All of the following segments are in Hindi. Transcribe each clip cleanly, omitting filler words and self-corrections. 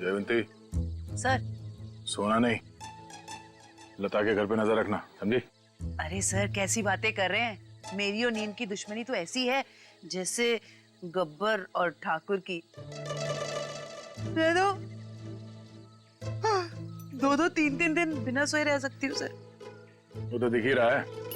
जयवंती, सर। सोना नहीं, लता के घर पे नजर रखना, समझी? अरे सर, कैसी बातें कर रहे हैं? मेरी और नीम की दुश्मनी तो ऐसी है जैसे गब्बर और ठाकुर की। दे दो, दो दो तीन तीन दिन बिना सोए रह सकती हूँ सर। वो तो दिख ही रहा है।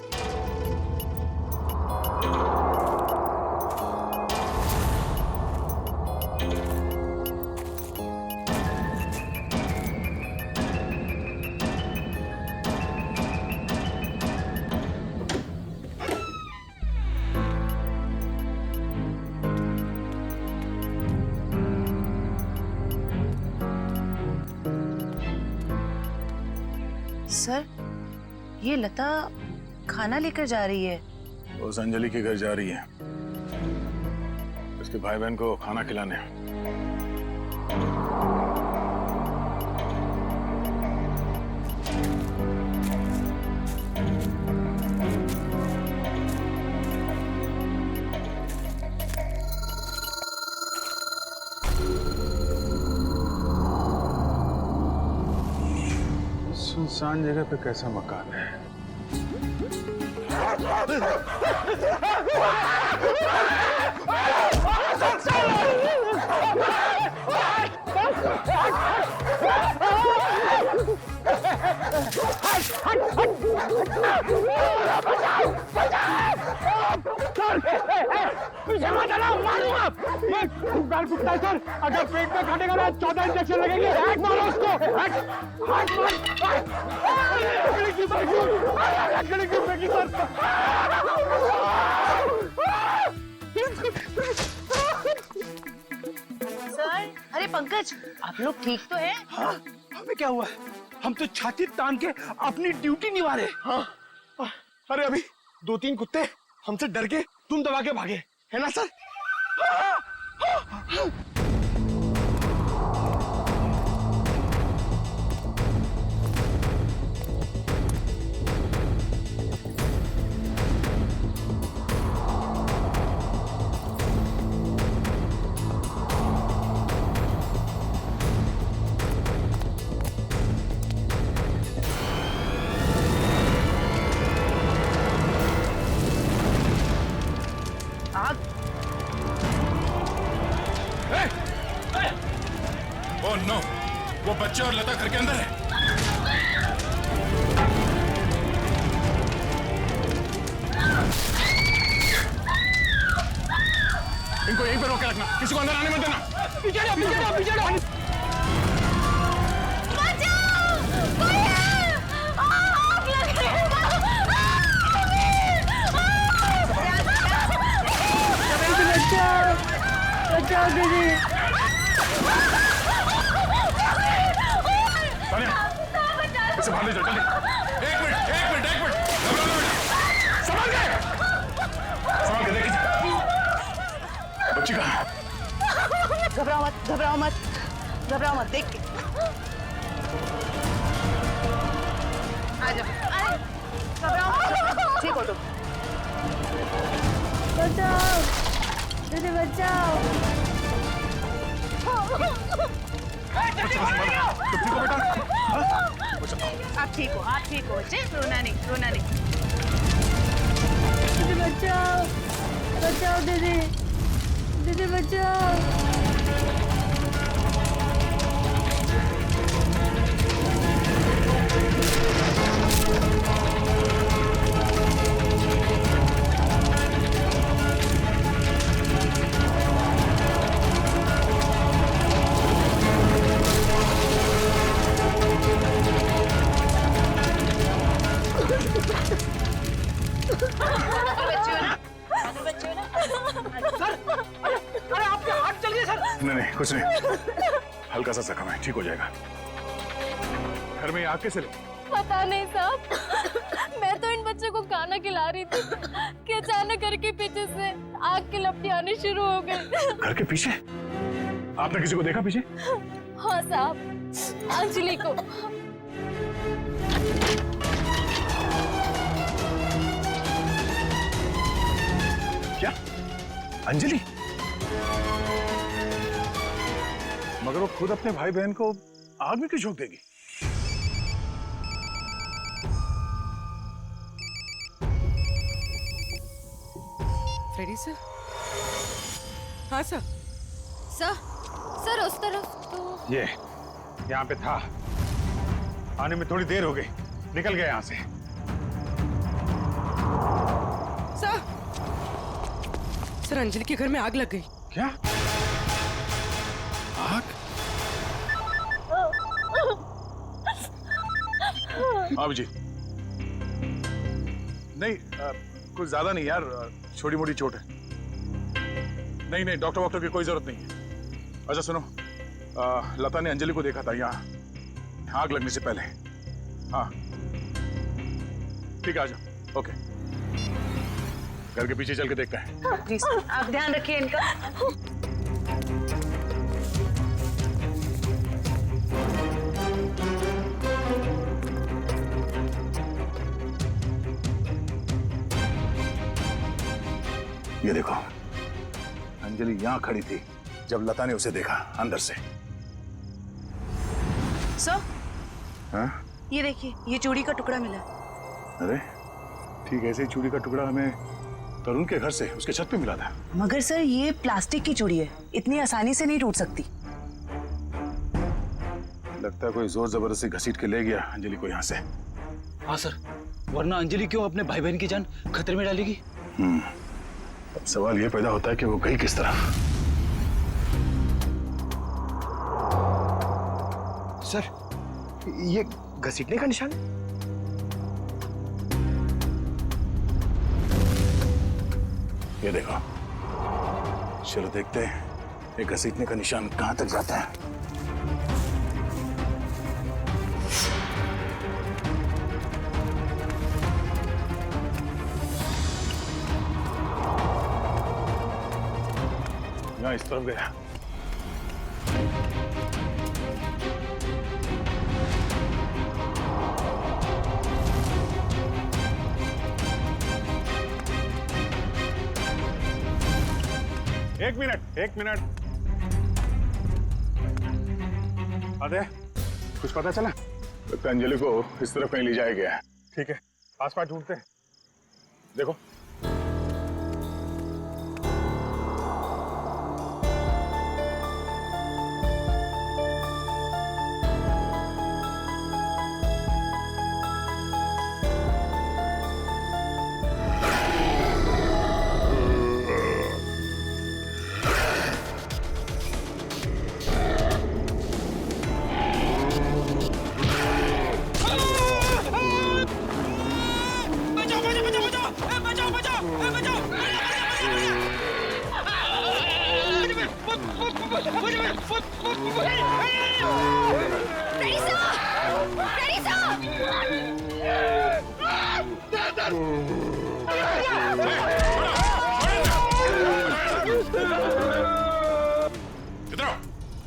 सर, ये लता खाना लेकर जा रही है। उस अंजलि के घर जा रही है, उसके भाई बहन को खाना खिलाने। सुनसान जगह पे कैसा मकान है? पीछे मत हटो, मारूंगा। गाल फुटता है सर, अगर पेट में काटेगा ना 14 इंजेक्शन लगेंगे। हट मारो उसको, हट हट मत। लकड़ी की फेंकी सर। सर, अरे पंकज, आप लोग ठीक तो हैं? हाँ, हमें क्या हुआ? हम तो छाती तान के अपनी ड्यूटी निभा रहे। हाँ, अरे अभी 2-3 कुत्ते हमसे डर के तुम दबा के भागे, है ना सर? ओह नो, वो बच्चे और लता घर के अंदर है। इनको यहीं पे रोक के रखना, किसी को अंदर आने मत देना। पीछे जाओ, पीछे जाओ, पीछे जाओ। बचाओ दीदी। इसे बाहर ले जाओ, जल्दी। एक मिनट। संभाल के देखिए। बच्ची कहाँ? घबराओ मत, देख के आ जाओ। अरे घबराओ मत, ठीक हो तुम। बचाओ दीदी, बचाओ। आप ठीक हो बच्चे, रोना नहीं। दीदी बचाओ दीदी बचाओ। नहीं, कुछ नहीं, हल्का सा जख्म है, ठीक हो जाएगा। घर में आग कैसे लगी? पता नहीं साहब, मैं तो इन बच्चों को खाना खिला रही थी कि अचानक घर के पीछे से आग की लपटें आनी शुरू हो गई। घर के पीछे? आपने किसी को देखा पीछे? हाँ साहब, अंजलि को। क्या? अंजलि? मगर वो खुद अपने भाई बहन को आग में क्यों झोंक देगी? Freddy sir? हाँ सर। सर उस तरफ तो ये यहाँ पे था, आने में थोड़ी देर हो गई, निकल गया यहाँ से। सर अंजलि के घर में आग लग गई। क्या? आग? हाँ जी। नहीं कुछ ज्यादा नहीं यार, छोटी मोटी चोट है। नहीं डॉक्टर वॉक्टर की कोई जरूरत नहीं है। अच्छा सुनो, लता ने अंजलि को देखा था यहाँ आग लगने से पहले। हाँ ठीक है, आ जाओ। ओके, घर के पीछे चल के देखते हैं। जी आप ध्यान रखिए इनका। ये देखो, अंजलि यहाँ खड़ी थी जब लता ने उसे देखा अंदर से। सर हाँ? ये देखिए, ये चूड़ी का टुकड़ा मिला। अरे ठीक ऐसे ही चूड़ी का टुकड़ा हमें तरुण के घर से उसके छत पे मिला था। मगर सर ये प्लास्टिक की चूड़ी है, इतनी आसानी से नहीं टूट सकती। लगता है कोई जोर जबरदस्ती घसीट के ले गया अंजलि को यहाँ से। हाँ सर, वरना अंजलि क्यों अपने भाई बहन की जान खतरे में डालेगी? अब सवाल ये पैदा होता है कि वो गई किस तरफ। सर ये घसीटने का निशान है? ये देखो, चलो देखते हैं ये घसीटने का निशान कहां तक जाता है। यहाँ इस तरफ गया। एक मिनट। अरे कुछ पता चला? लगता है अंजलि को इस तरफ कहीं ले जाया गया है। ठीक है, आसपास ढूंढते हैं। देखो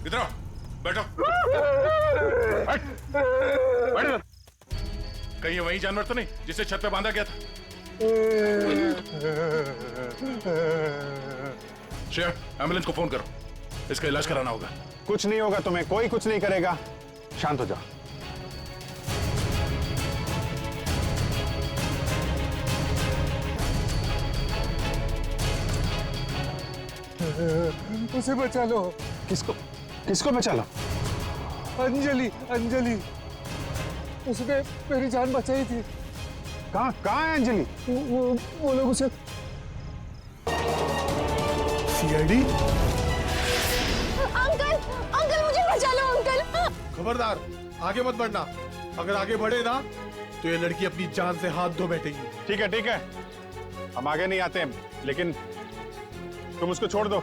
इधर आओ, बैठो। बैठ। कहीं ये वही जानवर तो नहीं जिसे छत पे बांधा गया था? श्रेया, एम्बुलेंस को फोन करो, इसका इलाज कराना होगा। कुछ नहीं होगा तुम्हें, कोई कुछ नहीं करेगा, शांत हो जाओ। उसे बचा लो। किसको बचा लो? अंजलि, उसने मेरी जान बचाई थी। कहाँ है अंजलि? वो लोग उसे सीआईडी। अंकल मुझे बचा लो अंकल। खबरदार, आगे मत बढ़ना। अगर आगे बढ़े ना तो ये लड़की अपनी जान से हाथ धो बैठेगी। ठीक है, हम आगे नहीं आते हैं, लेकिन तुम उसको छोड़ दो,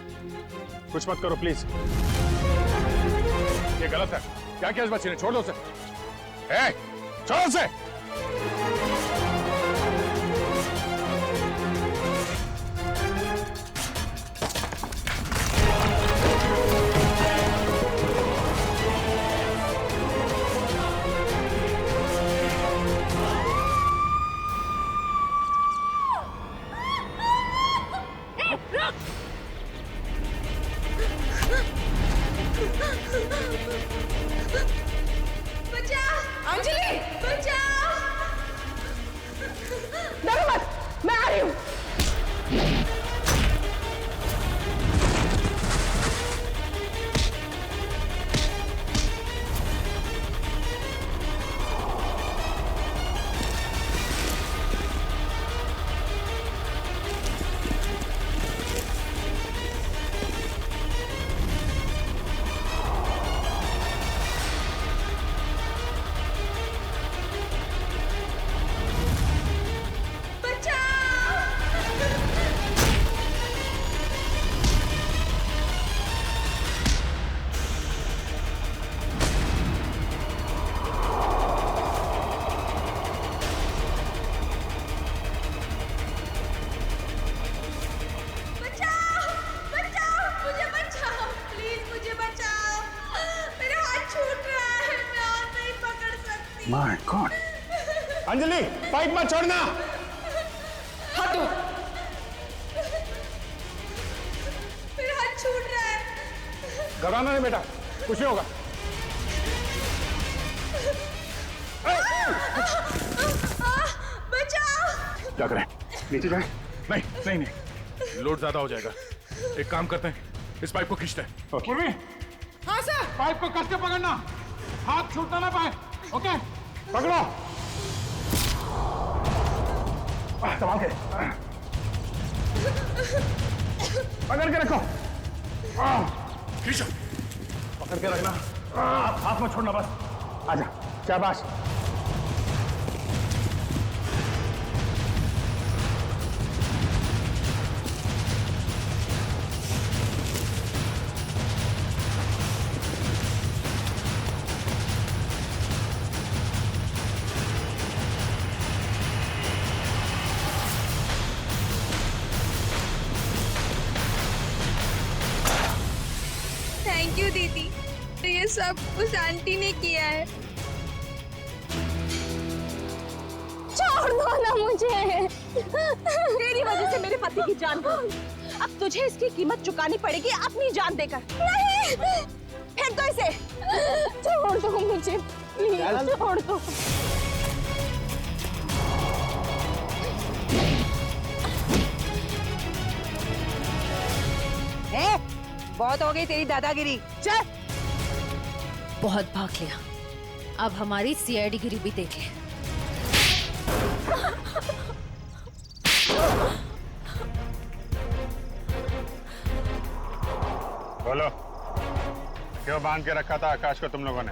कुछ मत करो प्लीज। ये गलत है। क्या किया इस बच्चे ने? छोड़ दो उसे। छोड़ो उसे। अंजलि डरो मत, मैं आ रही हूँ। My God. अंजलि पाइप मत छोड़ना। हाथ दो। मेरा हाथ छूट रहा है। घबराना नहीं बेटा, कुछ नहीं होगा। बचाओ। क्या करें, नीचे जाए? नहीं नहीं नहीं, लोड ज्यादा हो जाएगा। एक काम करते हैं, इस पाइप को खींचते हैं। पूर्वी, हाँ सर। पाइप को कस के पकड़ना, हाथ छूटना ना पाए। ओके, पकड़ो। संभाल के पकड़ के रखो। खींचो, पकड़ के रखना, हाथ में छोड़ना बस। आजा, शाबाश। थैंक यू दीदी, तो ये सब उस आंटी ने किया है। छोड़ दो ना मुझे। तेरी वजह से मेरे पति की जान गई। अब तुझे इसकी कीमत चुकानी पड़ेगी अपनी जान देकर। नहीं, फेंक दो इसे। छोड़ दो मुझे, प्लीज छोड़ दो। बहुत हो गई तेरी दादागिरी, चल। बहुत भाग लिया, अब हमारी सीआईडी गिरी भी देख ले। बोलो, क्यों बांध के रखा था आकाश को तुम लोगों ने?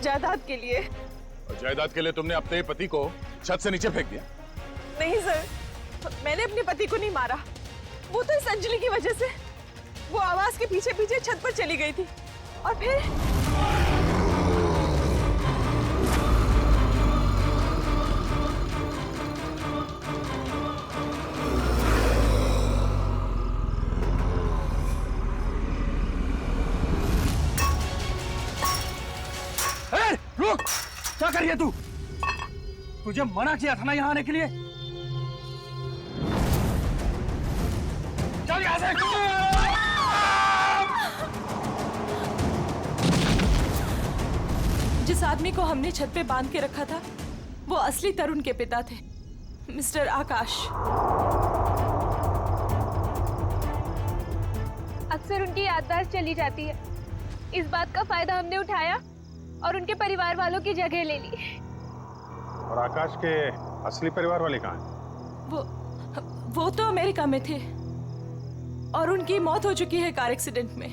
जायदाद के लिए। और जायदाद के लिए तुमने अपने पति को छत से नीचे फेंक दिया? नहीं सर, मैंने अपने पति को नहीं मारा। वो तो इस अंजलि की वजह से वो आवाज के पीछे पीछे छत पर चली गई थी और फिर रुक, क्या कर रही है तू? तुझे मना किया था ना यहाँ आने के लिए। चल यहाँ से। जिस आदमी को हमने छत पे बांध के रखा था वो असली तरुण के पिता थे, मिस्टर आकाश। अक्सर उनकी याददाश्त चली जाती है। इस बात का फायदा हमने उठाया और उनके परिवार वालों की जगह ले ली। और आकाश के असली परिवार वाले कहाँ हैं? वो तो अमेरिका में थे और उनकी मौत हो चुकी है कार एक्सीडेंट में।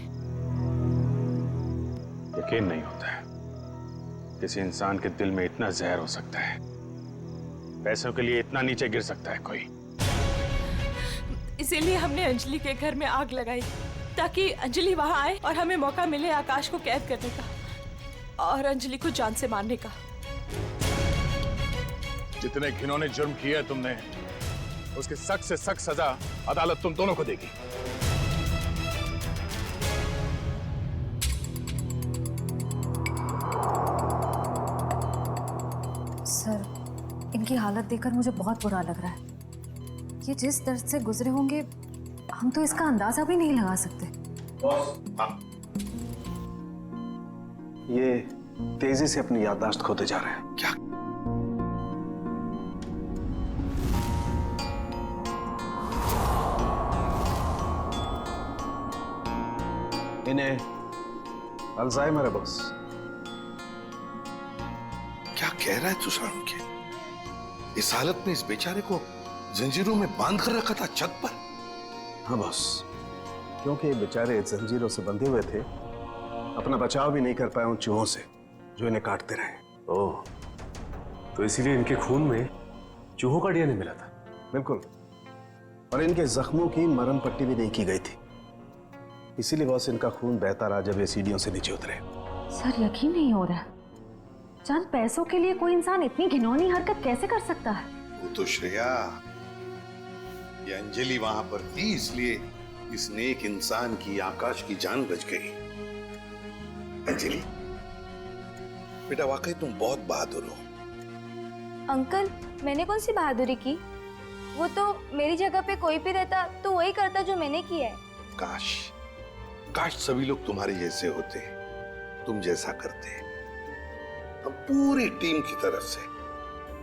यकीन नहीं होता है किसी इंसान के दिल में इतना जहर हो सकता है, पैसों के लिए इतना नीचे गिर सकता है कोई। इसीलिए हमने अंजलि के घर में आग लगाई ताकि अंजलि वहां आए और हमें मौका मिले आकाश को कैद करने का और अंजलि को जान से मारने का। जितने घिनौने जुर्म किए है तुमने, उसकी सख्त से सख्त सजा अदालत तुम दोनों को देगी। सर, इनकी हालत देखकर मुझे बहुत बुरा लग रहा है। ये जिस दर्द से गुजरे होंगे हम तो इसका अंदाजा भी नहीं लगा सकते। हाँ। ये तेजी से अपनी याददाश्त खोते जा रहे हैं। क्या? इन्हें अल्जाइमर है बॉस। क्या कह रहा है तू सारुके? इस हालत में इस बेचारे को जंजीरों में बांध कर रखा था छत पर? हाँ बॉस, क्योंकि ये बेचारे जंजीरों से बंधे हुए थे, अपना बचाव भी नहीं कर पाए उन चूहों से जो इन्हें काटते रहे। ओह, तो इसीलिए इनके खून में चूहों का डीएनए मिला था। बिल्कुल, और इनके जख्मों की मरहम पट्टी भी नहीं की गई थी, इसीलिए बॉस इनका खून बहता रहा जब ये सीढ़ियों से नीचे उतरे। सर यकीन नहीं हो रहा, चंद पैसों के लिए कोई इंसान इतनी घिनौनी हरकत कैसे कर सकता है? वो तो श्रेया, ये अंजलि वहां पर थी, इसलिए इस नेक इंसान की आकाश की जान बच गई। अंजलि बेटा, वाकई तुम बहुत बहादुर हो। अंकल, मैंने कौन सी बहादुरी की? वो तो मेरी जगह पे कोई भी रहता तो वही करता जो मैंने किया है। काश काश सभी लोग तुम्हारे जैसे होते, तुम जैसा करते। हम पूरी टीम की तरफ से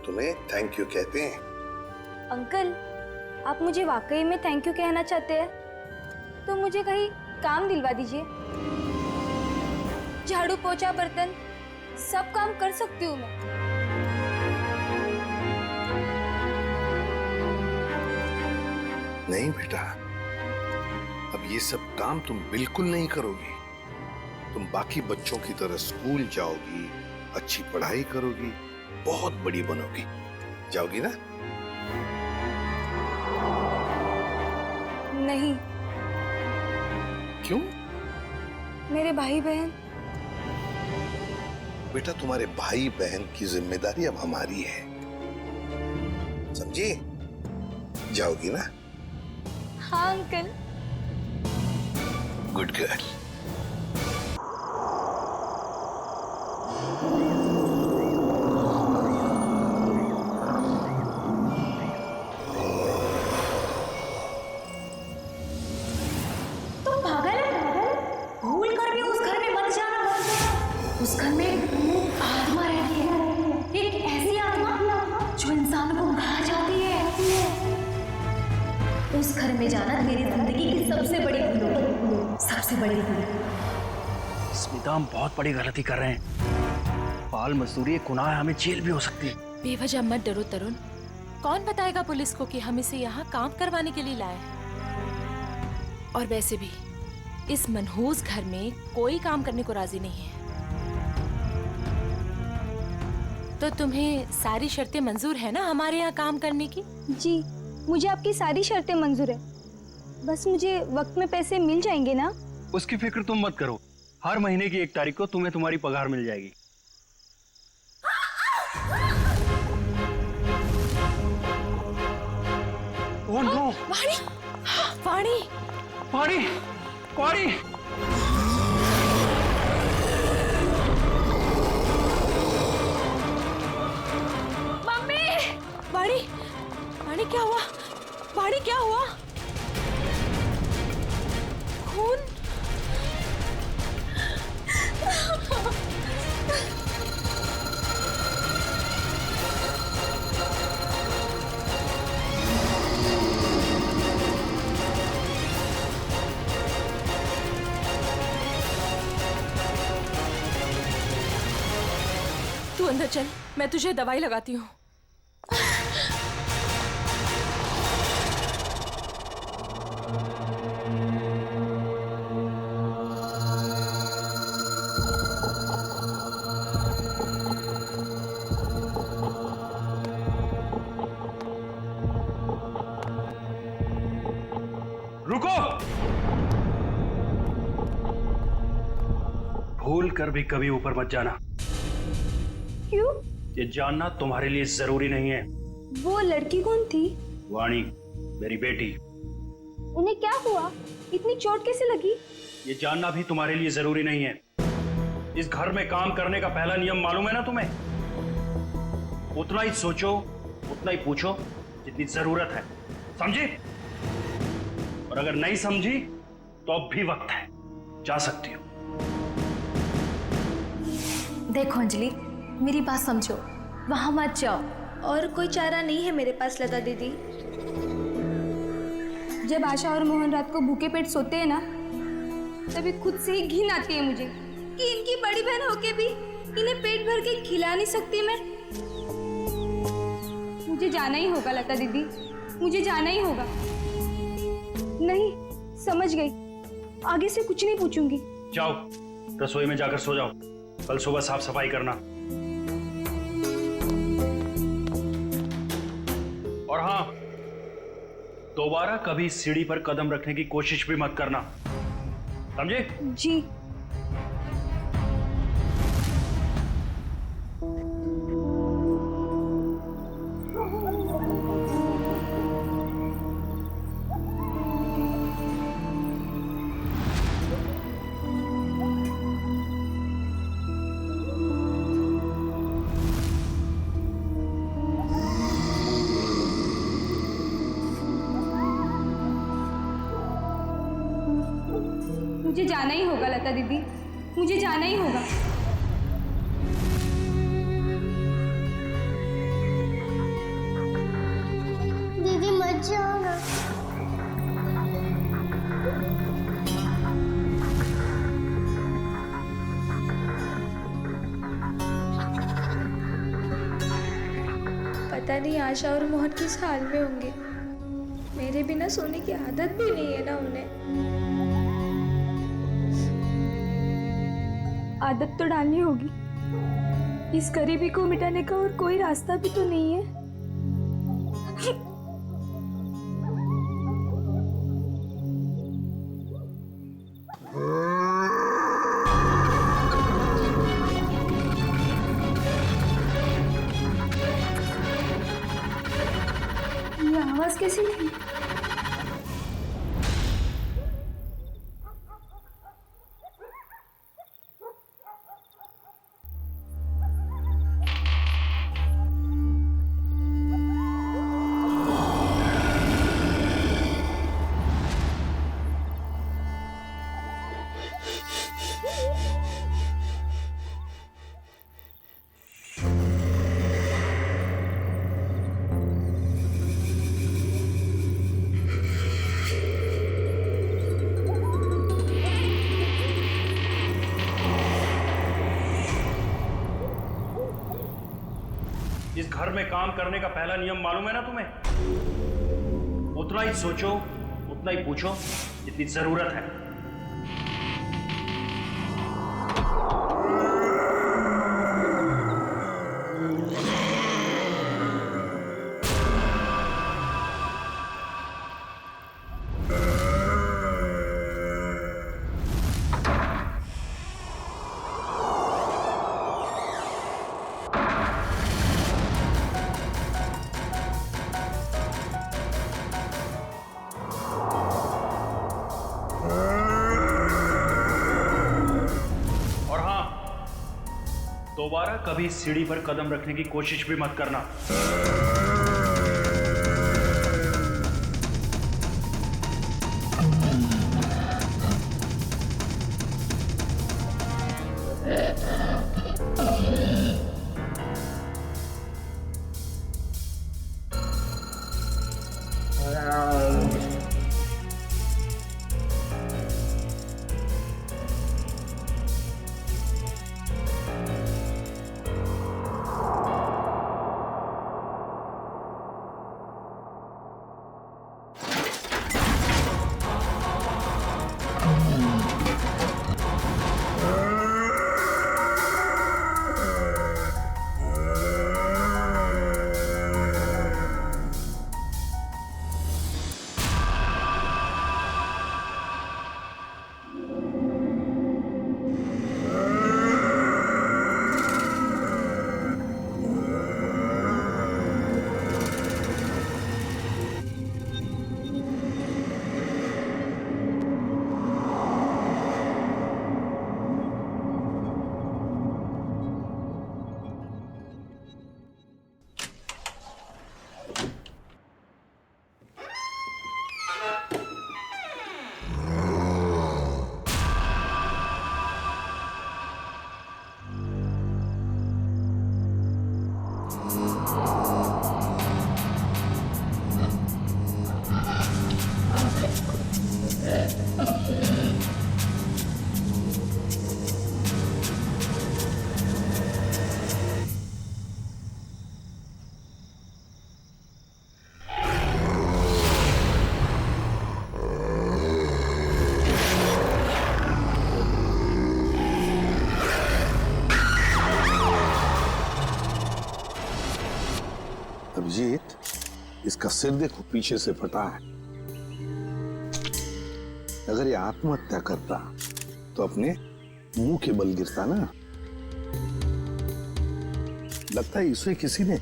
तुम्हें थैंक यू कहते हैं। अंकल, आप मुझे वाकई में थैंक यू कहना चाहते हैं तो मुझे कहीं काम दिलवा दीजिए। झाड़ू पोछा बर्तन सब काम कर सकती हूँ मैं। नहीं बेटा, अब ये सब काम तुम बिल्कुल नहीं करोगी। तुम बाकी बच्चों की तरह स्कूल जाओगी, अच्छी पढ़ाई करोगी, बहुत बड़ी बनोगी। जाओगी ना? नहीं। क्यों? मेरे भाई बहन। बेटा, तुम्हारे भाई बहन की जिम्मेदारी अब हमारी है, समझी? जाओगी ना? हाँ अंकल। Good girl. तुम पागल है? भूल कर भी उस घर में मत जाना। उस घर में आत्मा रहती है, एक ऐसी आत्मा जो इंसान को खा जाती है। उस घर में जाना मेरी जिंदगी की सबसे बड़ी भूल होगी, सबसे बड़ी भूल। स्मिता, हम बहुत बड़ी गलती कर रहे हैं। बाल मजदूरी एक गुनाह है, हमें जेल भी हो सकती है। बेवजह मत डरो तरुण, कौन बताएगा पुलिस को कि हम इसे यहाँ काम करवाने के लिए लाए हैं? और वैसे भी इस मनहूस घर में कोई काम करने को राजी नहीं है। तो तुम्हें सारी शर्तें मंजूर है ना हमारे यहाँ काम करने की? जी, मुझे आपकी सारी शर्तें मंजूर है, बस मुझे वक्त में पैसे मिल जाएंगे ना? उसकी फिक्र तुम मत करो, हर महीने की 1 तारीख को तुम्हें तुम्हारी पगार मिल जाएगी। Oh no! वाणी! वाणी! वाणी! वाणी! मम्मी! वाणी! वाणी क्या हुआ? वाणी क्या हुआ? खून? तू अंदर चल, मैं तुझे दवाई लगाती हूँ। रुको! भूल कर भी कभी ऊपर मत जाना। क्यों? ये जानना तुम्हारे लिए जरूरी नहीं है। वो लड़की कौन थी? वाणी, मेरी बेटी। उन्हें क्या हुआ? इतनी चोट कैसे लगी? ये जानना भी तुम्हारे लिए जरूरी नहीं है। इस घर में काम करने का पहला नियम मालूम है ना तुम्हें? उतना ही सोचो, उतना ही पूछो जितनी जरूरत है, समझी? और अगर नहीं समझी तो अब भी वक्त है, जा सकती हो। देखो अंजलि, मेरी बात समझो, वहां मत जाओ। और कोई चारा नहीं है मेरे पास लता दीदी। जब आशा और मोहन रात को भूखे पेट सोते हैं ना, तभी खुद से ही घिन आती है मुझे कि इनकी बड़ी बहन होके भी इन्हें पेट भर के खिला नहीं सकती मैं। मुझे जाना ही होगा लता दीदी, मुझे जाना ही होगा। नहीं, समझ गई, आगे से कुछ नहीं पूछूंगी। जाओ रसोई में जाकर सो जाओ, कल सुबह साफ सफाई करना। और हाँ, दोबारा कभी सीढ़ी पर कदम रखने की कोशिश भी मत करना, समझे? जी। मुझे जाना ही होगा लता दीदी, मुझे जाना ही होगा। दीदी मत जाओ ना। पता नहीं आशा और मोहन किस हाल में होंगे। मेरे बिना सोने की आदत भी नहीं है ना उन्हें। आदत तो डालनी होगी। इस गरीबी को मिटाने का और कोई रास्ता भी तो नहीं है। ये आवाज कैसी थी? इस घर में काम करने का पहला नियम मालूम है ना तुम्हें? उतना ही सोचो, उतना ही पूछो जितनी जरूरत है। दोबारा कभी सीढ़ी पर कदम रखने की कोशिश भी मत करना। अभिजीत, इसका सिर देखो पीछे से फटा है। अगर ये आत्महत्या करता तो अपने मुंह के बल गिरता ना। लगता है इसे किसी ने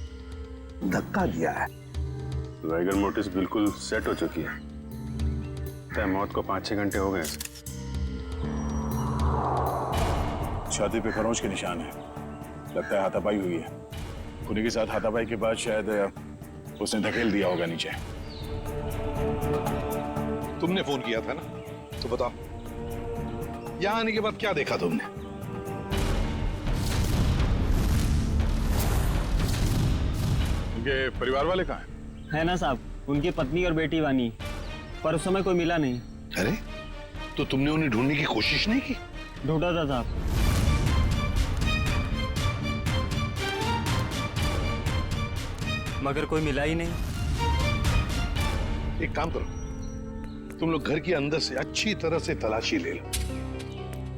धक्का दिया है। वैगन मोटिस बिल्कुल सेट हो चुकी है। तय मौत को 5-6 घंटे हो गए। छाती पे खरोंच के निशान है। लगता है हाथापाई हुई है। उन्हीं के साथ हाथापाई के बाद शायद उसने धकेल दिया होगा नीचे। तुमने फोन किया था ना, तो बताओ यहां आने के बाद क्या देखा तुमने? उनके परिवार वाले कहाँ हैं? है ना साहब, उनकी पत्नी और बेटी वानी, पर उस समय कोई मिला नहीं। अरे तो तुमने उन्हें ढूंढने की कोशिश नहीं की? ढूंढा था साहब। मगर कोई मिला ही नहीं। एक काम करो, तुम लोग घर के अंदर से अच्छी तरह से तलाशी ले लो।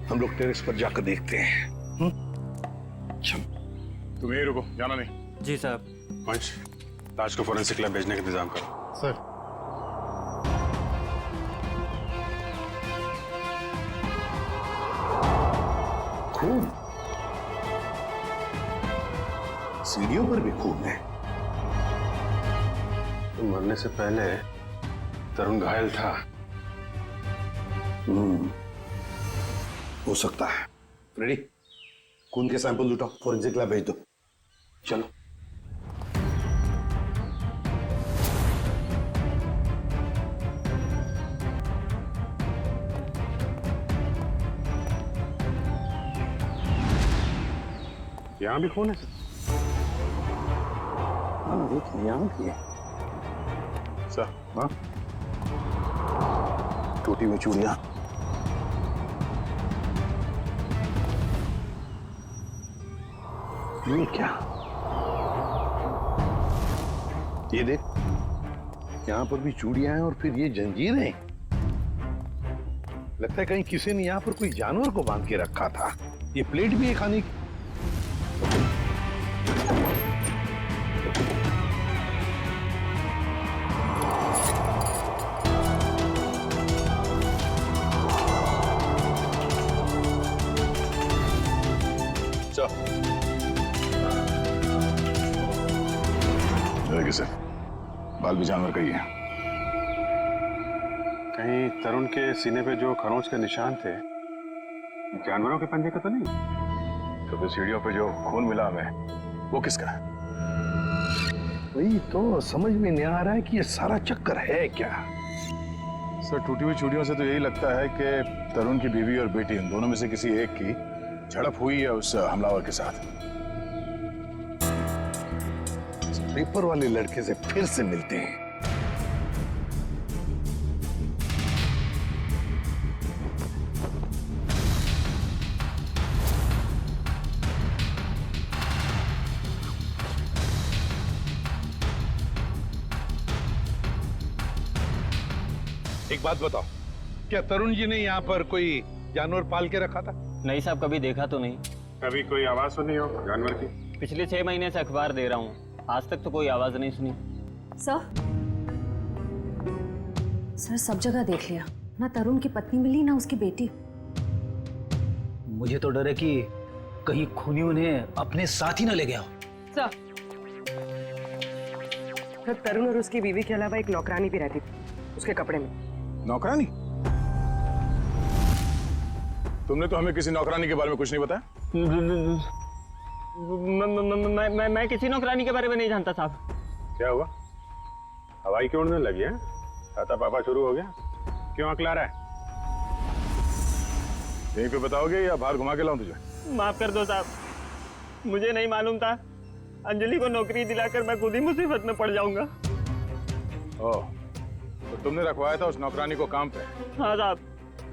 हम लोग टेरेस पर जाकर देखते हैं। तुम यहीं रुको, जाना नहीं। जी साहब। पंच, लाश को फोरेंसिक लैब भेजने का इंतजाम करो। सर। खून, सीढ़ियों पर भी खून है। तो मरने से पहले तरुण घायल था। हो सकता है। रेडी, खून के सैंपल उठाओ, फोरेंसिक लैब भेज दो। चलो। यहाँ भी खून है? हाँ, देखिए यहाँ भी है। सर, हाँ, टूटी हुई चूड़ियां। ये क्या? ये देख, यहाँ पर भी चूड़ियां हैं और फिर ये जंजीरें। लगता है कहीं किसी ने यहाँ पर कोई जानवर को बांध के रखा था। ये प्लेट भी है खाने की। सर, बाल भी जानवर का ही है। कहीं तरुण के सीने पे जो खरोंच के निशान थे, जानवरों के पंजे का तो नहीं? तो फिर सीढ़ियों पे जो खून मिला हमें, वो किसका है? वही तो समझ में नहीं आ रहा है कि ये सारा चक्कर है क्या। सर, टूटी हुई चूड़ियों से तो यही लगता है कि तरुण की बीवी और बेटी, इन दोनों में से किसी एक की झड़प हुई है उस हमलावर के साथ। पेपर वाले लड़के से फिर से मिलते हैं। एक बात बताओ, क्या तरुण जी ने यहाँ पर कोई जानवर पाल के रखा था? नहीं साहब, कभी देखा तो नहीं। कभी कोई आवाज सुनी हो जानवर की? पिछले 6 महीने से अखबार दे रहा हूँ, आज तक तो कोई आवाज नहीं सुनी। सर सब जगह देख लिया, ना तरुण की पत्नी मिली ना उसकी बेटी। मुझे तो डर है कि कहीं खूनी उन्हें अपने साथ ही ना ले गया। सर, तरुण और उसकी बीवी के अलावा एक नौकरानी भी रहती थी उसके कपड़े में। नौकरानी? तुमने तो हमें किसी नौकरानी के बारे में कुछ नहीं बताया। मैं किसी नौकरानी के बारे में नहीं जानता साहब। क्या हुआ? हवाई क्यों उड़ने लगी है? आता पापा शुरू हो गया? क्यों अकला रहा है? यहीं पे बताओगे या बाहर घुमा के लाऊं तुझे? माफ कर दो साहब, मुझे नहीं मालूम था। अंजलि को नौकरी दिलाकर मैं खुद ही मुसीबत में पड़ जाऊंगा। ओह, तो तुमने रखवाया था उस नौकरानी को काम पे? हाँ साहब,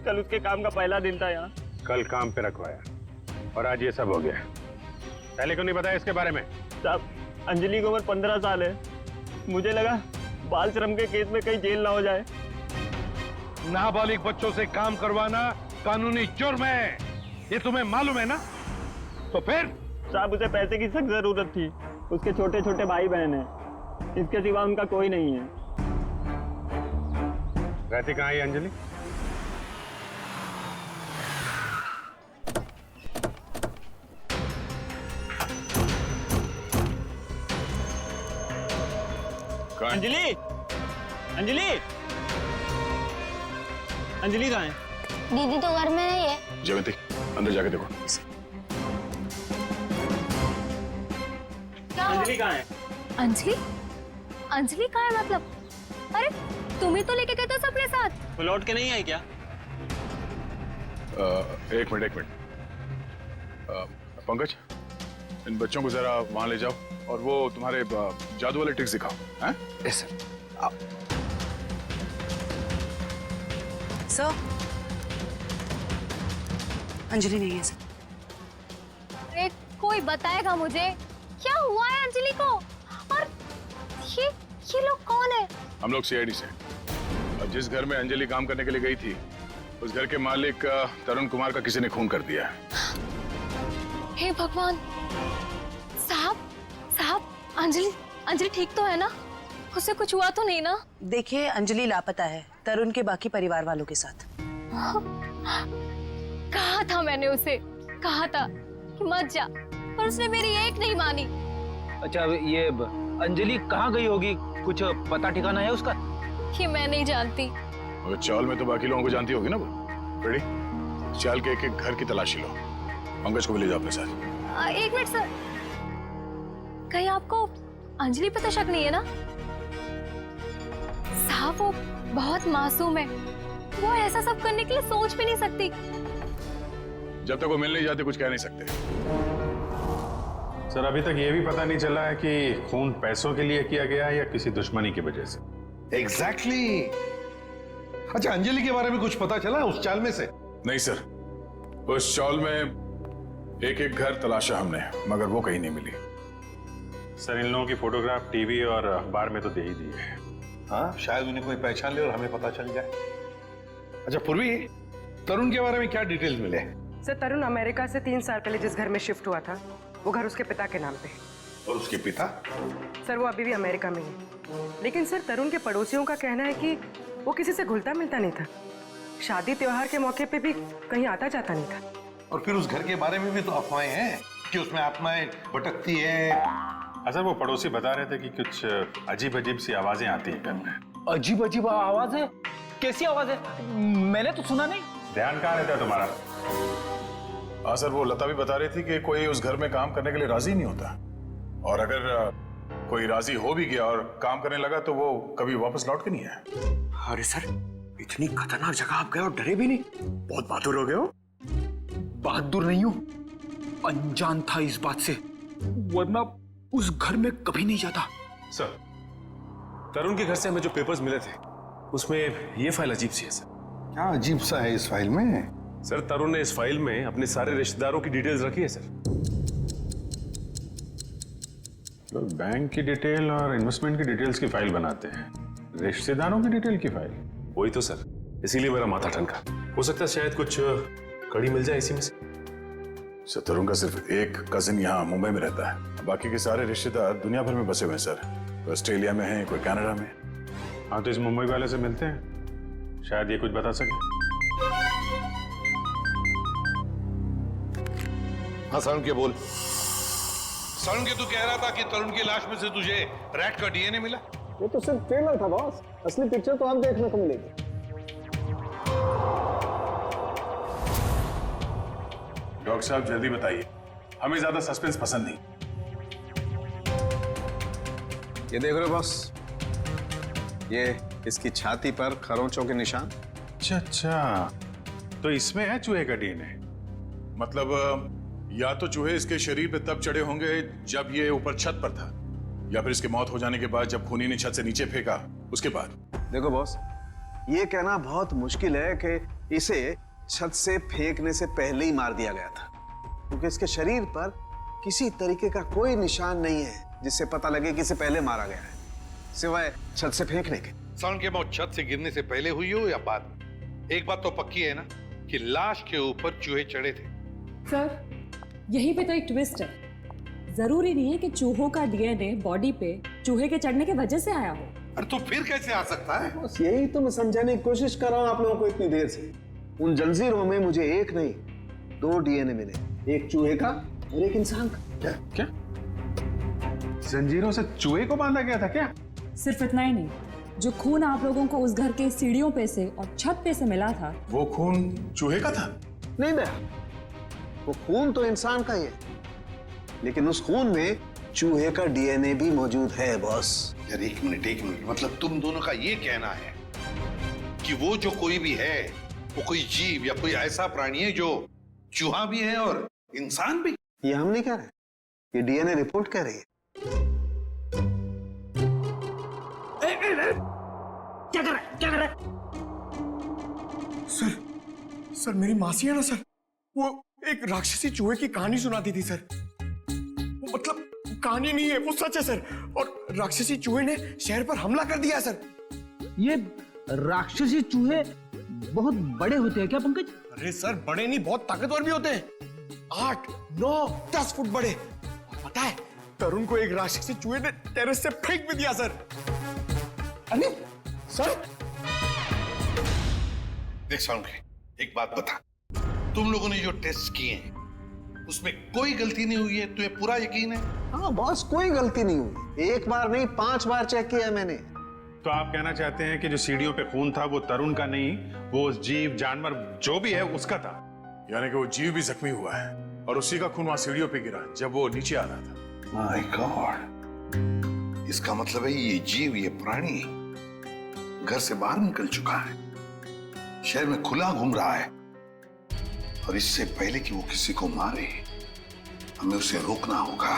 कल उसके काम का पहला दिन था यहाँ। कल काम पे रखवाया और आज ये सब हो गया। पहले क्यों नहीं बताया इसके बारे में? साहब, अंजलि की उम्र 15 साल है। मुझे लगा बाल श्रम के केस में कहीं जेल ना हो जाए। नाबालिग बच्चों से काम करवाना कानूनी जुर्म है, ये तुम्हें मालूम है ना? तो फिर? साहब, उसे पैसे की सख्त जरूरत थी। उसके छोटे छोटे भाई बहन हैं। इसके सिवा उनका कोई नहीं है। रहती कहाँ है अंजलि? अंजलि, अंजलि, अंजलि कहाँ है? दीदी तो घर में नहीं है। जयवंती अंदर जाके देखो। अंजलि कहाँ है? अंजलि? अंजलि कहाँ है मतलब? अरे तुम ही तो लेके गए थे सबके साथ। वो लौट के नहीं आई क्या? एक मिनट। पंकज, इन बच्चों को जरा वहां ले जाओ और वो तुम्हारे जादू वाले ट्रिक्स दिखाओ। हैं? Yes sir. सर, अंजलि नहीं है सर। अरे कोई बताएगा मुझे क्या हुआ है अंजलि को? और ये लोग कौन है? हम लोग सीआईडी से। और जिस घर में अंजलि काम करने के लिए गई थी, उस घर के मालिक तरुण कुमार का किसी ने खून कर दिया है। हे भगवान! साहब, अंजलि ठीक तो है ना? उसे कुछ हुआ तो नहीं ना? देखिए, अंजलि लापता है तरुण के बाकी परिवार वालों के साथ। कहा था मैंने उसे, कहा था कि मत जा, पर उसने मेरी एक नहीं मानी। अच्छा, ये अंजलि कहाँ गई होगी? कुछ पता ठिकाना है उसका? ये मैं नहीं जानती। चाल में तो बाकी लोगों को जानती होगी ना वो। रेडी? चाल के एक घर की तलाशी लो। पंकज को भी ले जाओ अपने साथ। एक मिनट सर, कहीं आपको अंजलि पे तो शक नहीं है ना? साहब वो बहुत मासूम है, वो ऐसा सब करने के लिए सोच भी नहीं सकती। जब तक वो मिल नहीं जाते कुछ कह नहीं सकते। सर, अभी तक ये भी पता नहीं चला है कि खून पैसों के लिए किया गया है या किसी दुश्मनी की वजह से। एग्जैक्टली। अच्छा, अंजलि के बारे में कुछ पता चला उस चाल में से? नहीं सर, उस चाल में एक घर तलाशा हमने, मगर वो कहीं नहीं मिली। सर, इन लोगों की फोटोग्राफ टीवी और अखबार में तो दे ही दी है। हाँ, शायद उन्हें कोई पहचान ले और हमें पता चल जाए। अच्छा पूर्वी, तरुण के बारे में क्या डिटेल्स मिले? सर, तरुण अमेरिका से 3 साल पहले जिस घर में शिफ्ट हुआ था, वो घर उसके पिता के नाम पे है। और उसके पिता? सर, वो अभी भी अमेरिका में है। लेकिन सर, तरुण के पड़ोसियों का कहना है कि वो किसी से घुलता मिलता नहीं था। शादी त्योहार के मौके पे भी कहीं आता जाता नहीं था। और फिर उस घर के बारे में भी तो अफवाहें हैं कि उसमें आत्माएं भटकती है। अच्छा, वो पड़ोसी बता रहे थे कि कुछ अजीब सी आवाजें आती हैं घर में। अजीब आवाज है? कैसी आवाज है? मैंने तो सुना नहीं। ध्यान कहाँ रहता है तुम्हारा? हाँ सर, वो लता भी बता रही थी कि कोई उस घर में काम करने के लिए राजी नहीं होता, और अगर कोई राजी हो भी गया और काम करने लगा तो वो कभी वापस लौट के नहीं आया। अरे सर, इतनी खतरनाक जगह आप गए और डरे भी नहीं? बहुत बहादुर हो गए हो। बहादुर नहीं हूं, अनजान था इस बात से, वरना उस घर में कभी नहीं जाता। सर, तरुण के घर से हमें जो पेपर्स मिले थे उसमें ये फाइल अजीब सी है सर। क्या अजीब सा है इस फाइल में? सर, तरुण ने इस फाइल में अपने सारे रिश्तेदारों की डिटेल्स रखी है सर। तो बैंक की डिटेल और इन्वेस्टमेंट की डिटेल्स की फाइल बनाते हैं, रिश्तेदारों की डिटेल की फाइल? वही तो सर, इसीलिए मेरा माथा ठनका। हो सकता है शायद कुछ कड़ी मिल जाए इसी में से। तरुण का सिर्फ एक कजिन यहाँ मुंबई में रहता है, बाकी के सारे रिश्तेदार दुनिया भर में बसे हुए हैं सर। कोई ऑस्ट्रेलिया में है, कोई कनाडा में। हाँ, तो इस मुंबई वाले से मिलते हैं, शायद ये कुछ बता सके। हाँ सारुण के बोल। सारुण के, तू कह रहा था कि तरुण की लाश में से तुझे रैट का डीएनए मिला? वो तो सिर्फ ट्रेलर था बॉस, असली पिक्चर तो आप देखने को मिलेगी। डॉक्टर साहब जल्दी बताइए, हमें ज्यादा सस्पेंस पसंद नहीं। ये देख रहे हो बॉस, ये इसकी छाती पर खरोंचों के निशान। अच्छा, तो इसमें है चूहे का डीएनए? मतलब या तो चूहे इसके शरीर पे तब चढ़े होंगे जब ये ऊपर छत पर था, या फिर इसकी मौत हो जाने के बाद जब खूनी ने छत से नीचे फेंका उसके बाद। देखो बॉस, ये कहना बहुत मुश्किल है कि इसे छत से फेंकने से पहले ही मार दिया गया था, क्योंकि इसके शरीर पर किसी तरीके का कोई निशान नहीं है जिससे पता लगे कि इसे पहले मारा गया है, सिवाय छत से फेंकने के। सारुण की मौत छत से गिरने से पहले हुई हो या बाद में? एक बात तो पक्की है ना कि लाश के ऊपर चूहे चढ़े थे। सर, यहीं पे तो एक ट्विस्ट है। जरूरी नहीं है कि चूहों का डीएनए बॉडी पे चूहे के चढ़ने की वजह से आया हो। अरे तो फिर कैसे आ सकता है? बस यही तो मैं समझाने की कोशिश कर रहा हूँ आप लोगों को इतनी देर से। उन जंजीरों में मुझे एक नहीं 2 डीएनए मिले, एक चूहे का और एक इंसान का। क्या क्या जंजीरों से चूहे को बांधा गया था क्या? सिर्फ इतना ही नहीं, जो खून आप लोगों को उस घर के सीढ़ियों पे से और छत पे से मिला था, वो खून चूहे का था? नहीं भैया, वो खून तो इंसान का ही है, लेकिन उस खून में चूहे का डीएनए भी मौजूद है बॉस। यार एक मिनट, मतलब तुम दोनों का ये कहना है कि वो जो कोई भी है वो कोई जीव या कोई ऐसा प्राणी है जो चूहा भी है और इंसान भी? ये हम नहीं कह रहे, ये डीएनए रिपोर्ट कह रही है। क्या कर रहा है? सर मेरी मासी है ना सर, वो एक राक्षसी चूहे की कहानी सुनाती थी सर। वो मतलब कहानी नहीं है, वो सच है सर। और राक्षसी चूहे ने शहर पर हमला कर दिया सर। ये राक्षसी चूहे बहुत बड़े होते हैं क्या पंकज? अरे सर बड़े नहीं, बहुत ताकतवर भी होते हैं, 8, 9, 10 फुट बड़े। और पता है तरुण को एक राक्षसी चूहे ने टेरेस से फेंक भी दिया सर। अरे सर देख साउंड, एक बात बता, तुम लोगों ने जो टेस्ट किए हैं उसमें कोई गलती नहीं हुई है? तुम्हें पूरा यकीन है? हाँ बॉस, कोई गलती नहीं हुई। एक बार नहीं 5 बार चेक किया मैंने। तो आप कहना चाहते हैं कि जो सीढ़ियों पे खून था वो तरुण का नहीं, वो जीव जानवर जो भी है उसका था? यानी कि वो जीव भी जख्मी हुआ है और उसी का खून वहां सीढ़ियों पे गिरा जब वो नीचे आ रहा था। माय गॉड, इसका मतलब है ये जीव, ये प्राणी घर से बाहर निकल चुका है, शहर में खुला घूम रहा है, और इससे पहले कि वो किसी को मारे हमें उसे रोकना होगा।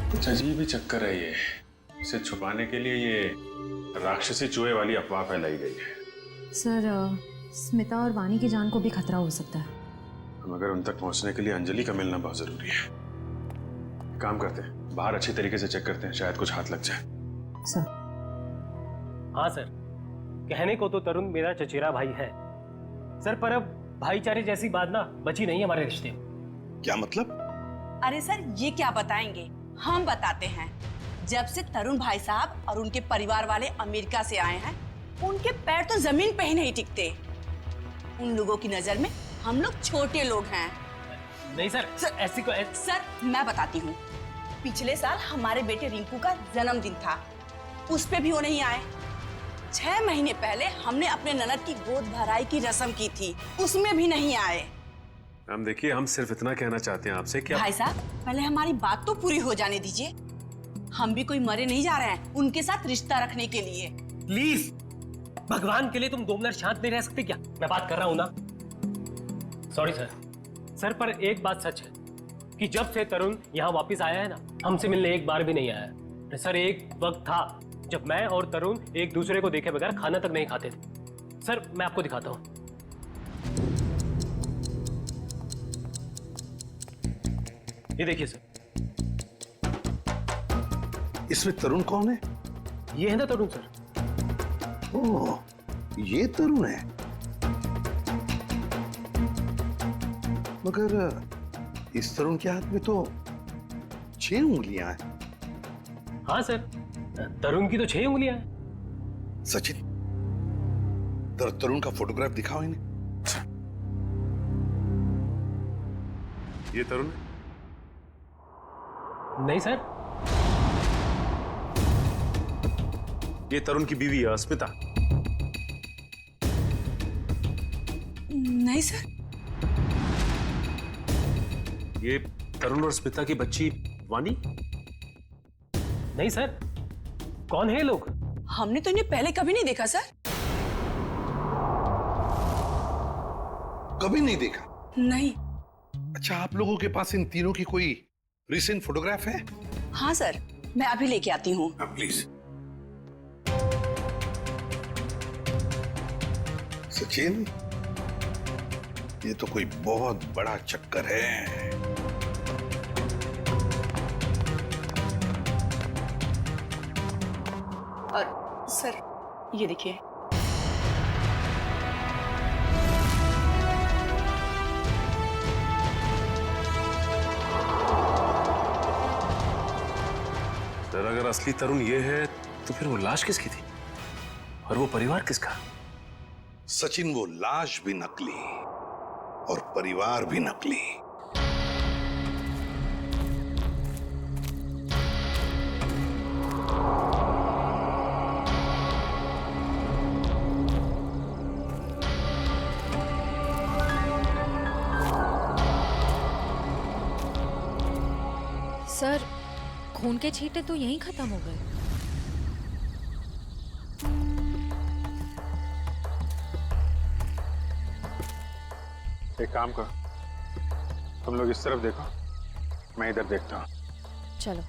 कुछ अजीब ही चक्कर है ये। इसे छुपाने के लिए ये राक्षसी चूहे वाली अफवाह फैलाई गई है। सर स्मिता और वानी की जान को भी खतरा हो सकता है। मगर उन तक पहुंचने के लिए अंजलि का मिलना बहुत जरूरी है। काम करते हैं, बाहर अच्छी तरीके से चेक करते हैं, शायद कुछ हाथ लग जाए। सर। हाँ सर, कहने को तो तरुण मेरा चचेरा भाई है सर, पर अब भाईचारे जैसी बात ना बची नहीं हमारे रिश्ते में। क्या मतलब? अरे सर ये क्या बताएंगे, हम बताते हैं। जब से तरुण भाई साहब और उनके परिवार वाले अमेरिका से आए हैं, उनके पैर तो जमीन पे ही नहीं टिकते। उन लोगों की नजर में हम लोग छोटे लोग हैं। नहीं सर, ऐसी को सर मैं बताती हूँ, पिछले साल हमारे बेटे रिंकू का जन्मदिन था, उस पे भी वो नहीं आए। 6 महीने पहले हमने अपने ननद की गोद भराई की रस्म की थी, उसमें भी नहीं आए। मैम देखिए, हम सिर्फ इतना कहना चाहते हैं आपसे कि भाई साहब पहले हमारी बात तो पूरी हो जाने दीजिए। हम भी कोई मरे नहीं जा रहे हैं उनके साथ रिश्ता रखने के लिए। प्लीज भगवान के लिए तुम 2 मिनट शांत नहीं रह सकते क्या? मैं बात कर रहा हूँ ना। सॉरी सर, पर एक बात सच है कि जब से तरुण यहाँ वापस आया है ना, हमसे मिलने एक बार भी नहीं आया है। सर एक वक्त था जब मैं और तरुण एक दूसरे को देखे बगैर खाना तक नहीं खाते थे। सर मैं आपको दिखाता हूँ। ये देखिए सर। इसमें तरुण कौन है? ये है ना तरुण सर। ओह, ये तरुण है। मगर इस तरुण के हाथ में तो 6 उंगलियां हैं। हाँ सर, तरुण की तो 6 उंगलियां हैं। सचिन, तरुण का फोटोग्राफ दिखाओ इन्हें। ये तरुण नहीं सर, ये तरुण की बीवी है स्मिता। नहीं सर, ये तरुण और स्मिता की बच्ची वानी। नहीं सर, कौन है ये लोग? हमने तो इन्हें पहले कभी नहीं देखा सर। कभी नहीं देखा? नहीं। अच्छा, आप लोगों के पास इन तीनों की कोई रिसेंट फोटोग्राफ है? हाँ सर, मैं अभी लेके आती हूँ। प्लीज। सचिन, ये तो कोई बहुत बड़ा चक्कर है। और सर, ये देखिए। सर, अगर असली तरुण ये है तो फिर वो लाश किसकी थी और वो परिवार किसका? सचिन, वो लाश भी नकली और परिवार भी नकली। सर, खून के छींटे तो यहीं खत्म हो गए। एक काम करो, तुम लोग इस तरफ देखो, मैं इधर देखता हूँ। चलो।